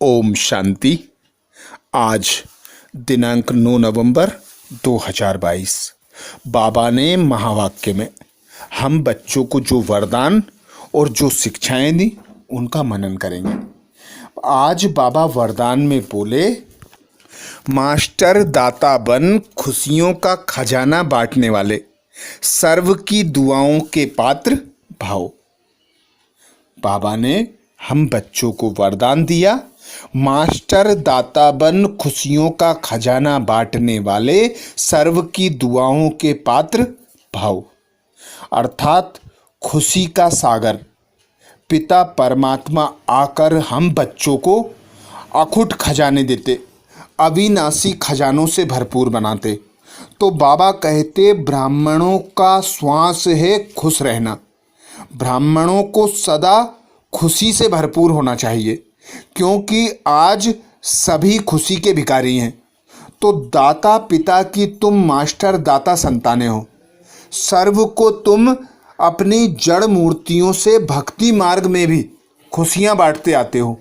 ओम शांति। आज दिनांक 9 नवंबर 2022 बाबा ने महावाक्य में हम बच्चों को जो वरदान और जो शिक्षाएं दी उनका मनन करेंगे। आज बाबा वरदान में बोले, मास्टर दाता बन, खुशियों का खजाना बांटने वाले, सर्व की दुआओं के पात्र भाव। बाबा ने हम बच्चों को वरदान दिया, मास्टर दाता बन, खुशियों का खजाना बांटने वाले, सर्व की दुआओं के पात्र भाव। अर्थात खुशी का सागर पिता परमात्मा आकर हम बच्चों को अखुट खजाने देते, अविनाशी खजानों से भरपूर बनाते। तो बाबा कहते, ब्राह्मणों का श्वास है खुश रहना। ब्राह्मणों को सदा खुशी से भरपूर होना चाहिए, क्योंकि आज सभी खुशी के भिखारी हैं। तो दाता पिता की तुम मास्टर दाता संतानें हो। सर्व को तुम अपनी जड़ मूर्तियों से भक्ति मार्ग में भी खुशियां बांटते आते हो,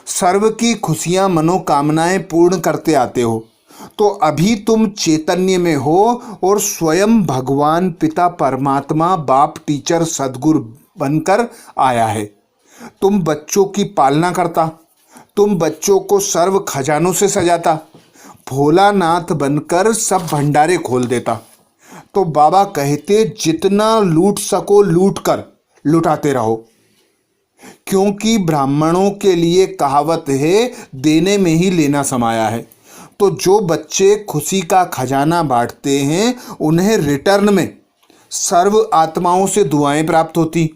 सर्व की खुशियां मनोकामनाएं पूर्ण करते आते हो। तो अभी तुम चैतन्य में हो और स्वयं भगवान पिता परमात्मा बाप टीचर सद्गुरु बनकर आया है। तुम बच्चों की पालना करता, तुम बच्चों को सर्व खजानों से सजाता, भोलानाथ बनकर सब भंडारे खोल देता। तो बाबा कहते, जितना लूट सको लूट कर लुटाते रहो, क्योंकि ब्राह्मणों के लिए कहावत है, देने में ही लेना समाया है। तो जो बच्चे खुशी का खजाना बांटते हैं, उन्हें रिटर्न में सर्व आत्माओं से दुआएं प्राप्त होती,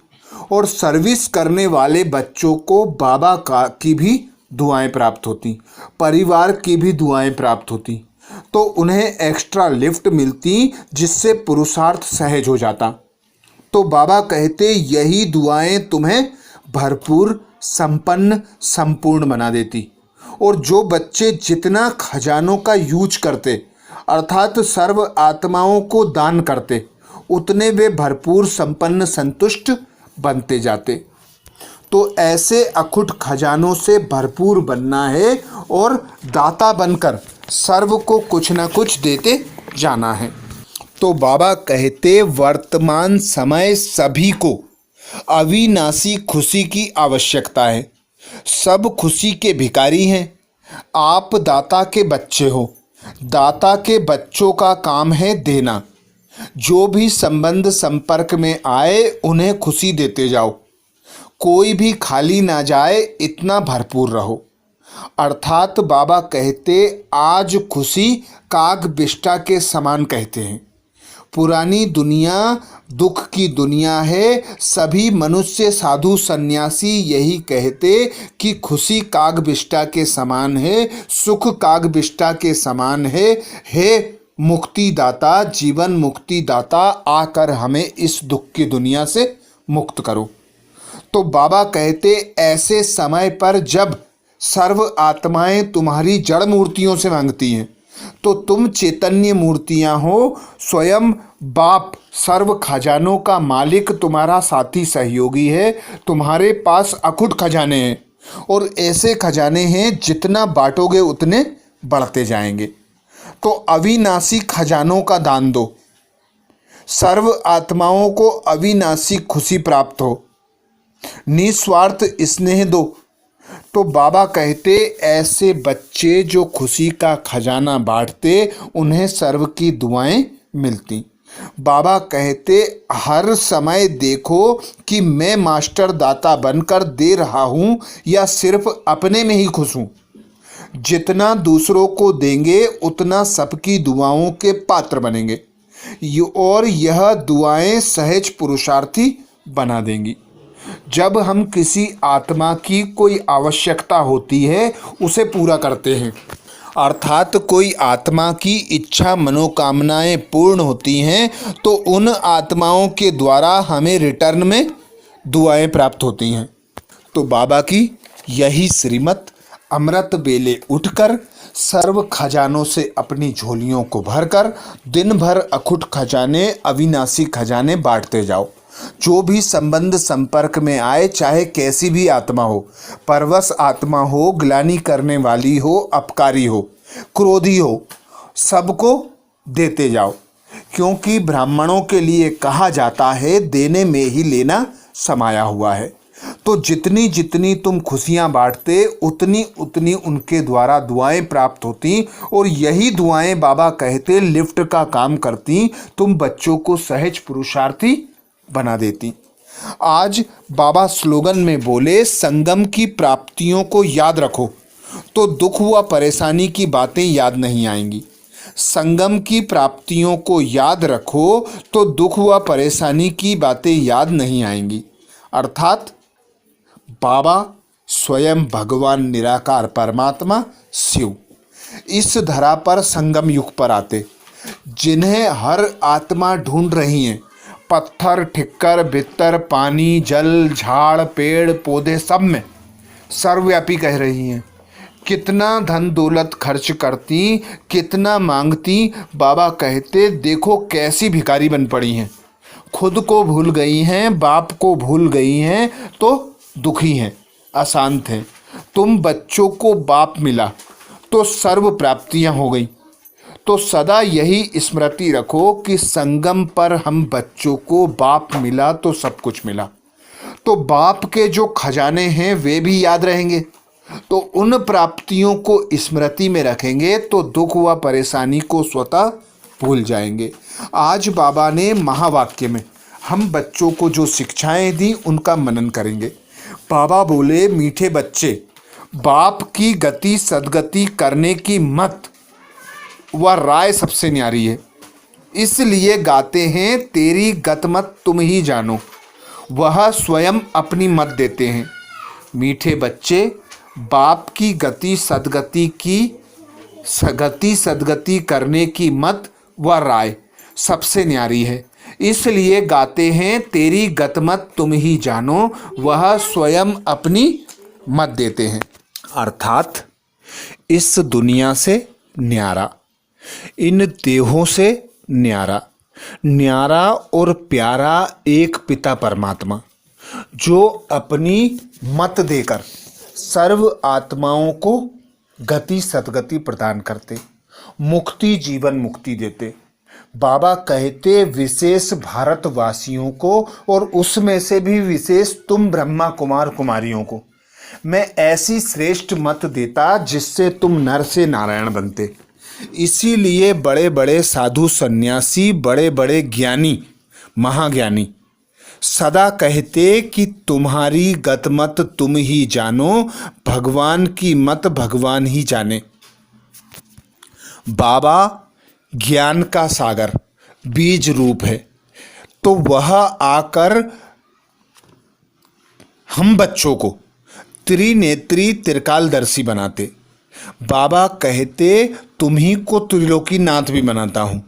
और सर्विस करने वाले बच्चों को बाबा की भी दुआएं प्राप्त होती, परिवार की भी दुआएं प्राप्त होती। तो उन्हें एक्स्ट्रा लिफ्ट मिलती, जिससे पुरुषार्थ सहज हो जाता। तो बाबा कहते, यही दुआएं तुम्हें भरपूर संपन्न संपूर्ण बना देती। और जो बच्चे जितना खजानों का यूज करते, अर्थात सर्व आत्माओं को दान करते, उतने वे भरपूर संपन्न संतुष्ट बनते जाते। तो ऐसे अखुट खजानों से भरपूर बनना है और दाता बनकर सर्व को कुछ न कुछ देते जाना है। तो बाबा कहते, वर्तमान समय सभी को अविनाशी खुशी की आवश्यकता है। सब खुशी के भिखारी हैं। आप दाता के बच्चे हो। दाता के बच्चों का काम है देना। जो भी संबंध संपर्क में आए उन्हें खुशी देते जाओ, कोई भी खाली ना जाए, इतना भरपूर रहो। अर्थात बाबा कहते, आज खुशी काग बिष्टा के समान कहते हैं। पुरानी दुनिया दुख की दुनिया है। सभी मनुष्य साधु सन्यासी यही कहते कि खुशी काग बिष्टा के समान है, सुख काग बिष्टा के समान है। हे मुक्ति दाता, जीवन मुक्ति दाता, आकर हमें इस दुख की दुनिया से मुक्त करो। तो बाबा कहते, ऐसे समय पर जब सर्व आत्माएं तुम्हारी जड़ मूर्तियों से मांगती हैं, तो तुम चैतन्य मूर्तियां हो। स्वयं बाप सर्व खजानों का मालिक तुम्हारा साथी सहयोगी है। तुम्हारे पास अखुट खजाने हैं, और ऐसे खजाने हैं जितना बांटोगे उतने बढ़ते जाएंगे। तो अविनाशी खजानों का दान दो, सर्व आत्माओं को अविनाशी खुशी प्राप्त हो, निस्वार्थ स्नेह दो। तो बाबा कहते, ऐसे बच्चे जो खुशी का खजाना बांटते, उन्हें सर्व की दुआएं मिलती। बाबा कहते, हर समय देखो कि मैं मास्टर दाता बनकर दे रहा हूँ या सिर्फ अपने में ही खुश हूँ। जितना दूसरों को देंगे उतना सबकी दुआओं के पात्र बनेंगे, और यह दुआएं सहज पुरुषार्थी बना देंगी। जब हम किसी आत्मा की कोई आवश्यकता होती है, उसे पूरा करते हैं, अर्थात कोई आत्मा की इच्छा मनोकामनाएं पूर्ण होती हैं, तो उन आत्माओं के द्वारा हमें रिटर्न में दुआएं प्राप्त होती हैं। तो बाबा की यही श्रीमत, अमृत बेले उठकर सर्व खजानों से अपनी झोलियों को भरकर दिन भर अखुट खजाने, अविनाशी खजाने बांटते जाओ। जो भी संबंध संपर्क में आए, चाहे कैसी भी आत्मा हो, परवश आत्मा हो, ग्लानि करने वाली हो, अपकारी हो, क्रोधी हो, सबको देते जाओ। क्योंकि ब्राह्मणों के लिए कहा जाता है देने में ही लेना समाया हुआ है। तो जितनी जितनी तुम खुशियां बांटते उतनी उतनी उनके द्वारा दुआएं प्राप्त होती, और यही दुआएं बाबा कहते लिफ्ट का काम करती, तुम बच्चों को सहज पुरुषार्थी बना देती। आज बाबा स्लोगन में बोले संगम की प्राप्तियों को याद रखो तो दुख व परेशानी की बातें याद नहीं आएंगी। संगम की प्राप्तियों को याद रखो तो दुख व परेशानी की बातें याद नहीं आएंगी। अर्थात बाबा स्वयं भगवान निराकार परमात्मा शिव इस धरा पर संगम युग पर आते, जिन्हें हर आत्मा ढूंढ रही है। पत्थर, ठिक्कर, बित्तर, पानी, जल, झाड़, पेड़ पौधे सब में सर्वव्यापी कह रही हैं। कितना धन दौलत खर्च करती, कितना मांगती, बाबा कहते देखो कैसी भिखारी बन पड़ी हैं। खुद को भूल गई हैं, बाप को भूल गई हैं, तो दुखी हैं, अशांत हैं। तुम बच्चों को बाप मिला तो सर्व प्राप्तियां हो गई। तो सदा यही स्मृति रखो कि संगम पर हम बच्चों को बाप मिला तो सब कुछ मिला। तो बाप के जो खजाने हैं वे भी याद रहेंगे, तो उन प्राप्तियों को स्मृति में रखेंगे तो दुख व परेशानी को स्वतः भूल जाएंगे। आज बाबा ने महावाक्य में हम बच्चों को जो शिक्षाएं दी उनका मनन करेंगे। बाबा बोले मीठे बच्चे, बाप की गति सदगति करने की मत व राय सबसे न्यारी है, इसलिए गाते हैं तेरी गत मत तुम ही जानो, वह स्वयं अपनी मत देते हैं। मीठे बच्चे, बाप की गति सदगति करने की मत व राय सबसे न्यारी है, इसलिए गाते हैं तेरी गतमत तुम ही जानो, वह स्वयं अपनी मत देते हैं। अर्थात इस दुनिया से न्यारा, इन देहों से न्यारा, न्यारा और प्यारा एक पिता परमात्मा, जो अपनी मत देकर सर्व आत्माओं को गति सदगति प्रदान करते, मुक्ति जीवन मुक्ति देते। बाबा कहते विशेष भारतवासियों को और उसमें से भी विशेष तुम ब्रह्मा कुमार कुमारियों को मैं ऐसी श्रेष्ठ मत देता जिससे तुम नर से नारायण बनते। इसीलिए बड़े बड़े साधु सन्यासी, बड़े बड़े ज्ञानी महाज्ञानी सदा कहते कि तुम्हारी गतमत तुम ही जानो, भगवान की मत भगवान ही जाने। बाबा ज्ञान का सागर बीज रूप है, तो वह आकर हम बच्चों को त्रिनेत्री त्रिकालदर्शी बनाते। बाबा कहते तुम्ही को त्रिलोकीनाथ भी बनाता हूँ।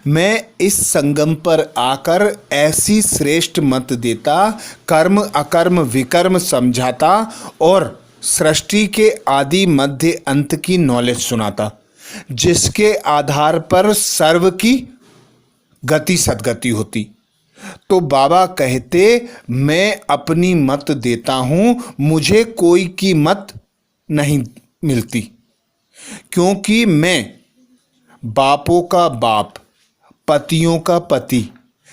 मैं इस संगम पर आकर ऐसी श्रेष्ठ मत देता, कर्म अकर्म विकर्म समझाता और सृष्टि के आदि मध्य अंत की नॉलेज सुनाता, जिसके आधार पर सर्व की गति सदगति होती। तो बाबा कहते मैं अपनी मत देता हूँ, मुझे कोई की मत नहीं मिलती, क्योंकि मैं बापों का बाप, पतियों का पति,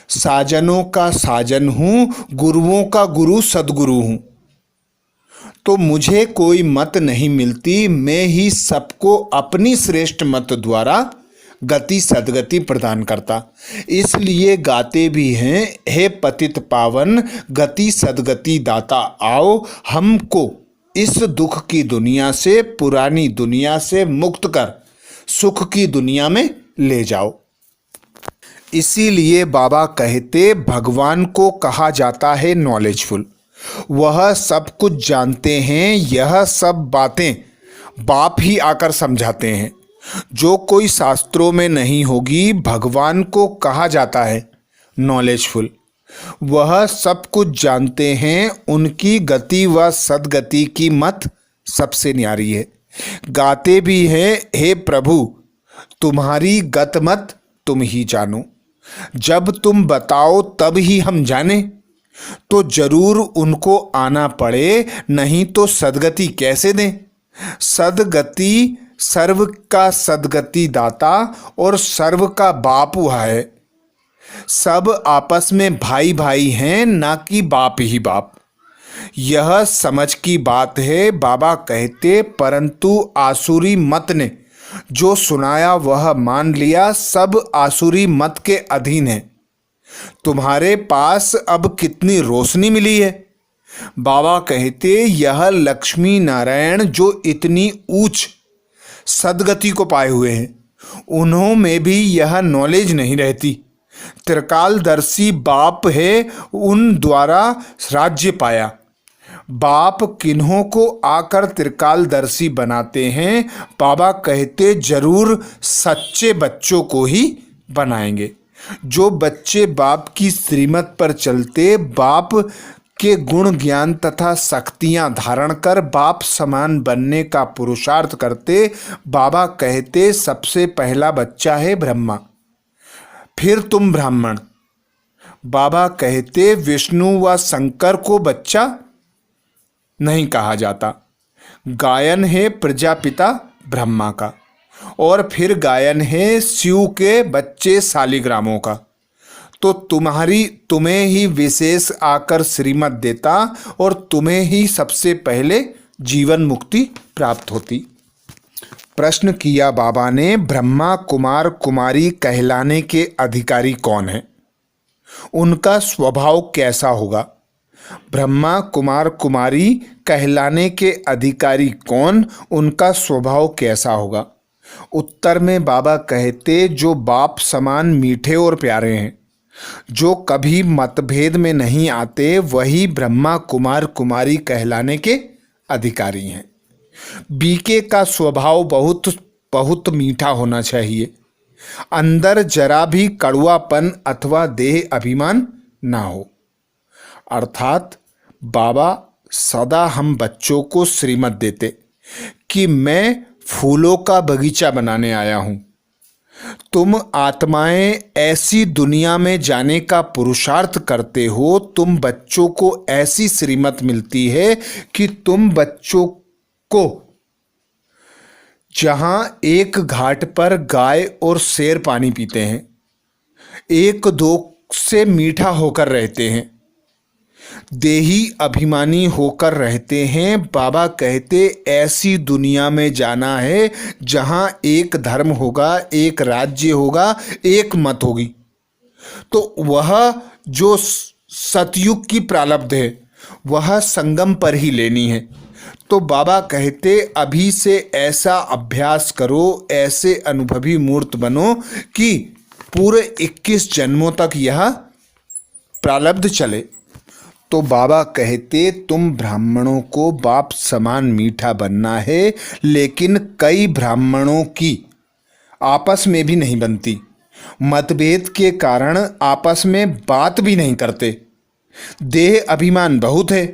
साजनों का साजन हूँ, गुरुओं का गुरु सद्गुरु हूँ। तो मुझे कोई मत नहीं मिलती, मैं ही सबको अपनी श्रेष्ठ मत द्वारा गति सदगति प्रदान करता। इसलिए गाते भी हैं हे पतित पावन गति सदगति दाता, आओ हमको इस दुख की दुनिया से, पुरानी दुनिया से मुक्त कर सुख की दुनिया में ले जाओ। इसीलिए बाबा कहते भगवान को कहा जाता है नॉलेजफुल, वह सब कुछ जानते हैं। यह सब बातें बाप ही आकर समझाते हैं। जो कोई शास्त्रों में नहीं होगी, भगवान को कहा जाता है नॉलेजफुल, वह सब कुछ जानते हैं। उनकी गति व सदगति की मत सबसे न्यारी है। गाते भी हैं हे प्रभु तुम्हारी गत मत तुम ही जानो, जब तुम बताओ तब ही हम जाने, तो जरूर उनको आना पड़े, नहीं तो सदगति कैसे दें। सदगति सर्व का सदगति दाता और सर्व का बाप वह है। सब आपस में भाई भाई हैं, ना कि बाप ही बाप। यह समझ की बात है बाबा कहते, परंतु आसुरी मत ने जो सुनाया वह मान लिया, सब आसुरी मत के अधीन है। तुम्हारे पास अब कितनी रोशनी मिली है। बाबा कहते, यह लक्ष्मी नारायण जो इतनी ऊंच सदगति को पाए हुए हैं, उन्हों में भी यह नॉलेज नहीं रहती। त्रिकालदर्शी बाप है, उन द्वारा राज्य पाया। बाप किन्हों को आकर त्रिकालदर्शी बनाते हैं? बाबा कहते, जरूर सच्चे बच्चों को ही बनाएंगे। जो बच्चे बाप की श्रीमत पर चलते, बाप के गुण ज्ञान तथा शक्तियां धारण कर बाप समान बनने का पुरुषार्थ करते, बाबा कहते सबसे पहला बच्चा है ब्रह्मा, फिर तुम ब्राह्मण। बाबा कहते विष्णु व शंकर को बच्चा नहीं कहा जाता। गायन है प्रजापिता ब्रह्मा का, और फिर गायन है शिव के बच्चे शालिग्रामों का। तो तुम्हें ही विशेष आकर श्रीमत देता और तुम्हें ही सबसे पहले जीवन मुक्ति प्राप्त होती। प्रश्न किया बाबा ने, ब्रह्मा कुमार कुमारी कहलाने के अधिकारी कौन है? उनका स्वभाव कैसा होगा? ब्रह्मा कुमार कुमारी कहलाने के अधिकारी कौन, उनका स्वभाव कैसा होगा? उत्तर में बाबा कहते, जो बाप समान मीठे और प्यारे हैं, जो कभी मतभेद में नहीं आते, वही ब्रह्मा कुमार कुमारी कहलाने के अधिकारी हैं। बीके का स्वभाव बहुत बहुत मीठा होना चाहिए। अंदर जरा भी कड़वापन अथवा देह अभिमान ना हो। अर्थात बाबा सदा हम बच्चों को श्रीमत देते कि मैं फूलों का बगीचा बनाने आया हूं। तुम आत्माएं ऐसी दुनिया में जाने का पुरुषार्थ करते हो। तुम बच्चों को ऐसी श्रीमत मिलती है कि तुम बच्चों को जहां एक घाट पर गाय और शेर पानी पीते हैं, एक दो से मीठा होकर रहते हैं, देही अभिमानी होकर रहते हैं, बाबा कहते ऐसी दुनिया में जाना है जहां एक धर्म होगा, एक राज्य होगा, एक मत होगी। तो वह जो सतयुग की प्रारब्ध है वह संगम पर ही लेनी है। तो बाबा कहते अभी से ऐसा अभ्यास करो, ऐसे अनुभवी मूर्त बनो कि पूरे 21 जन्मों तक यह प्रारब्ध चले। तो बाबा कहते तुम ब्राह्मणों को बाप समान मीठा बनना है, लेकिन कई ब्राह्मणों की आपस में भी नहीं बनती। मतभेद के कारण आपस में बात भी नहीं करते। देह अभिमान बहुत है।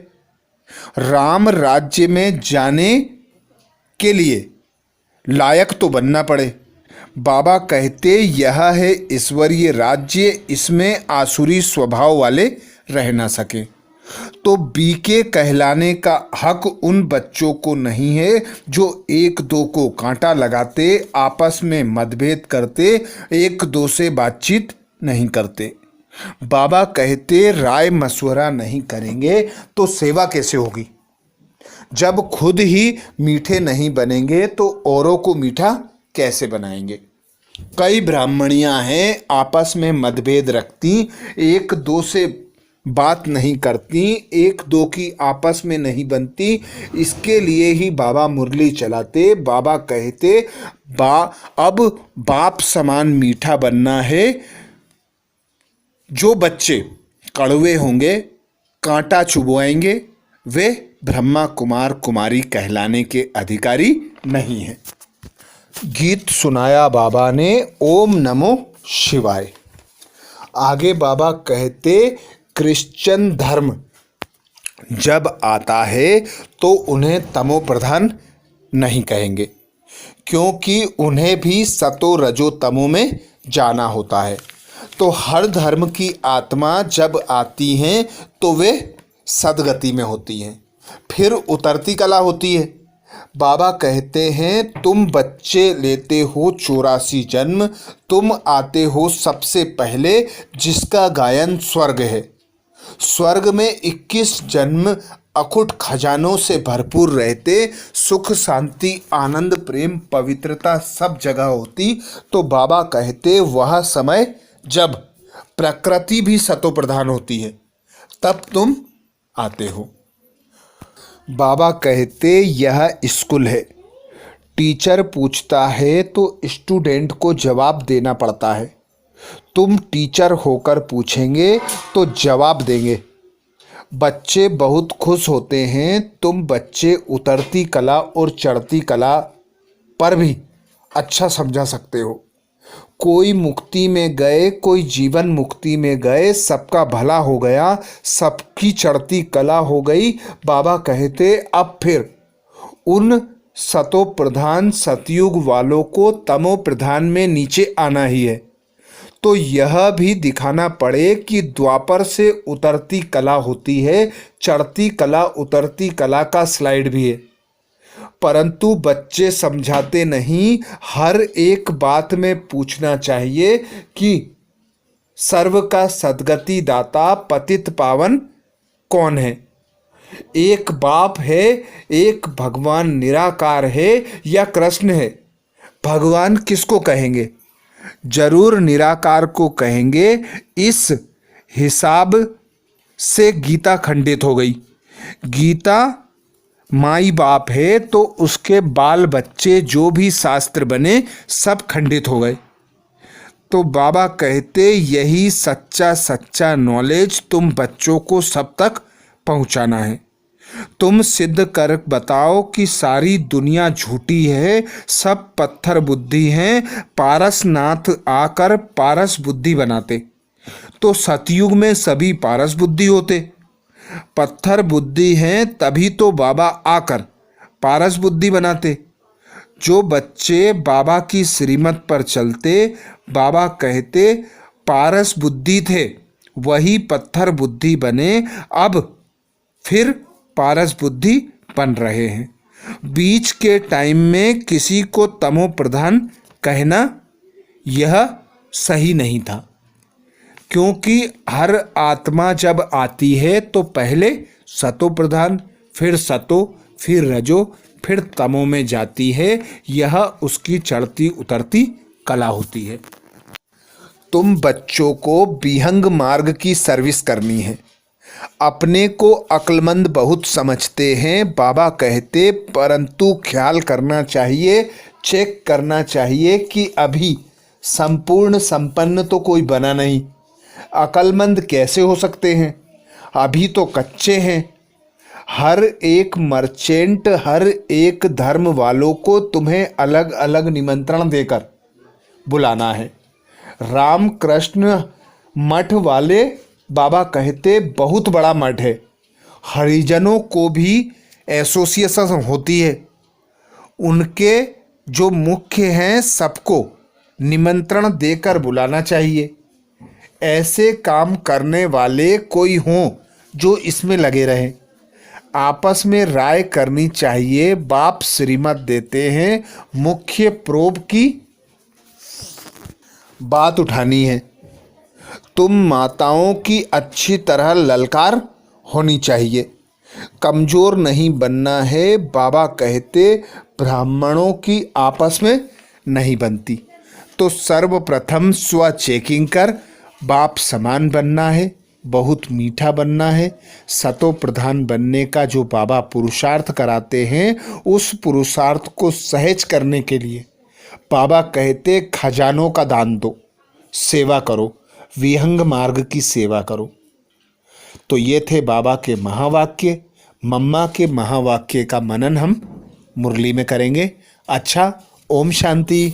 राम राज्य में जाने के लिए लायक तो बनना पड़े। बाबा कहते यह है ईश्वरीय राज्य, इसमें आसुरी स्वभाव वाले रह ना सके। तो बीके कहलाने का हक उन बच्चों को नहीं है जो एक दो को कांटा लगाते, आपस में मतभेद करते, एक दो से बातचीत नहीं करते। बाबा कहते राय मशवरा नहीं करेंगे तो सेवा कैसे होगी? जब खुद ही मीठे नहीं बनेंगे तो औरों को मीठा कैसे बनाएंगे? कई ब्राह्मणियां हैं आपस में मतभेद रखती, एक दो से बात नहीं करती, एक दो की आपस में नहीं बनती। इसके लिए ही बाबा मुरली चलाते। बाबा कहते अब बाप समान मीठा बनना है। जो बच्चे कड़वे होंगे, कांटा चुभवाएंगे, वे ब्रह्मा कुमार कुमारी कहलाने के अधिकारी नहीं हैं। गीत सुनाया बाबा ने, ओम नमो शिवाय। आगे बाबा कहते क्रिश्चियन धर्म जब आता है तो उन्हें तमो प्रधान नहीं कहेंगे, क्योंकि उन्हें भी सतो रजो तमो में जाना होता है। तो हर धर्म की आत्मा जब आती हैं तो वे सदगति में होती हैं, फिर उतरती कला होती है। बाबा कहते हैं तुम बच्चे लेते हो 84 जन्म, तुम आते हो सबसे पहले जिसका गायन स्वर्ग है। स्वर्ग में 21 जन्म अखुट खजानों से भरपूर रहते, सुख शांति आनंद प्रेम पवित्रता सब जगह होती, तो बाबा कहते वह समय जब प्रकृति भी सतो प्रधान होती है तब तुम आते हो। बाबा कहते यह स्कूल है, टीचर पूछता है तो स्टूडेंट को जवाब देना पड़ता है। तुम टीचर होकर पूछेंगे तो जवाब देंगे। बच्चे बहुत खुश होते हैं, तुम बच्चे उतरती कला और चढ़ती कला पर भी अच्छा समझा सकते हो। कोई मुक्ति में गए, कोई जीवन मुक्ति में गए, सबका भला हो गया, सबकी चढ़ती कला हो गई। बाबा कहते अब फिर उन सतो प्रधान सतयुग वालों को तमो प्रधान में नीचे आना ही है। तो यह भी दिखाना पड़े कि द्वापर से उतरती कला होती है, चढ़ती कला उतरती कला का स्लाइड भी है, परंतु बच्चे समझाते नहीं। हर एक बात में पूछना चाहिए कि सर्व का सद्गति दाता पतित पावन कौन है। एक बाप है, एक भगवान निराकार है या कृष्ण है। भगवान किसको कहेंगे? जरूर निराकार को कहेंगे। इस हिसाब से गीता खंडित हो गई। गीता माई बाप है तो उसके बाल बच्चे जो भी शास्त्र बने सब खंडित हो गए। तो बाबा कहते यही सच्चा सच्चा नॉलेज तुम बच्चों को सब तक पहुंचाना है। तुम सिद्ध कर बताओ कि सारी दुनिया झूठी है, सब पत्थर बुद्धि हैं। पारसनाथ आकर पारस बुद्धि बनाते तो सतयुग में सभी पारस बुद्धि होते। पत्थर बुद्धि हैं तभी तो बाबा आकर पारस बुद्धि बनाते। जो बच्चे बाबा की श्रीमत पर चलते, बाबा कहते पारस बुद्धि थे वही पत्थर बुद्धि बने, अब फिर पारस बुद्धि बन रहे हैं। बीच के टाइम में किसी को तमो प्रधान कहना यह सही नहीं था, क्योंकि हर आत्मा जब आती है तो पहले सतो प्रधान, फिर सतो, फिर रजो, फिर तमो में जाती है। यह उसकी चढ़ती उतरती कला होती है। तुम बच्चों को विहंग मार्ग की सर्विस करनी है। अपने को अक्लमंद बहुत समझते हैं, बाबा कहते, परंतु ख्याल करना चाहिए, चेक करना चाहिए कि अभी संपूर्ण संपन्न तो कोई बना नहीं। अक्लमंद कैसे हो सकते हैं? अभी तो कच्चे हैं। हर एक मर्चेंट, हर एक धर्म वालों को तुम्हें अलग अलग निमंत्रण देकर बुलाना है। रामकृष्ण मठ वाले बाबा कहते बहुत बड़ा मठ है, हरिजनों को भी एसोसिएशन होती है, उनके जो मुख्य हैं सबको निमंत्रण देकर बुलाना चाहिए। ऐसे काम करने वाले कोई हों जो इसमें लगे रहें। आपस में राय करनी चाहिए। बाप श्रीमत देते हैं, मुख्य प्रोब की बात उठानी है। तुम माताओं की अच्छी तरह ललकार होनी चाहिए, कमज़ोर नहीं बनना है। बाबा कहते ब्राह्मणों की आपस में नहीं बनती, तो सर्वप्रथम स्व चेकिंग कर बाप समान बनना है, बहुत मीठा बनना है। सतो प्रधान बनने का जो बाबा पुरुषार्थ कराते हैं, उस पुरुषार्थ को सहज करने के लिए बाबा कहते खजानों का दान दो, सेवा करो, विहंग मार्ग की सेवा करो। तो ये थे बाबा के महावाक्य। मम्मा के महावाक्य का मनन हम मुरली में करेंगे। अच्छा, ओम शांति।